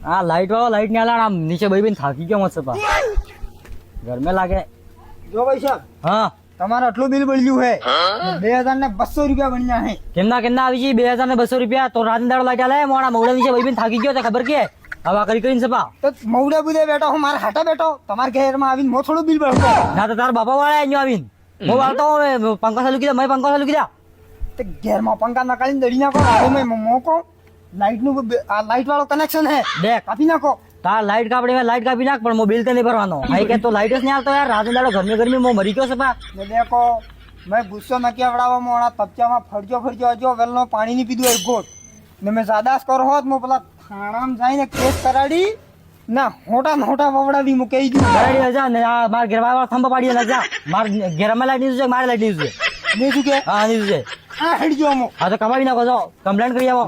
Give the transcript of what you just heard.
આ લાઈટ વાળો લાઈટ ને આલા આમ નીચે બેહીને થાકી ગયો મત સપા ગરમે લાગે જો ભાઈ સાહેબ હા તમારે આટલું બિલ બળ્યું હે 2200 રૂપિયા બન્યા હે કેમના આવી છે 2200 રૂપિયા તો રાત દાડો લાઈટ આલે મોડા મોડા નીચે બેહીને થાકી ગયો તો ખબર કે હવા કરીને સપા તો મૌડા બુદે બેઠો હું મારા હાટા બેઠો તમારા ઘેરમાં આવીને મો થોડું બિલ બળતો ના તો તારા બાપા વાળા અહીંયા આવીને હું વાળતો પંખા ચાલુ કીધા મેં પંખા ચાલુ કીધા તે ઘેરમાં પંખા નકાળીને દડી નાખો હવે મેં મોકો લાઈટ નું આ લાઈટ વાળો કનેક્શન હે દેખ કાપી નાખો તાર લાઈટ કાપડી મેં લાઈટ કાપી નાખ પણ મો બિલ તો નહીં ભરવાનો ભાઈ કે તો લાઈટ જ નહીં આવતો યાર રાત દાડો ગરમી મો મરી ગયો સપા ને દેખો મેં ગુસ્સો નકી આવડાવવા મોણા તપચામાં ફરજો હજો વેલનો પાણી ની પીધું એક ગોટ ને મેં સાદાસ કરો હોત મો પેલા થાણામાં જઈને કેસ કરાડી ના હોટા વવડાવી મુ કહી દીધું બરાડી જા ને આ માર ઘેર વાળા થંભા પાડી ના જા માર ઘેરમાં લાઈટ નહીં છે મારે લાઈટ નહીં છે ને શું કે હા નહીં છે આ હેડજો મો હા તો કમાવી નાખો જાઓ કમ્પ્લેન કરી આવો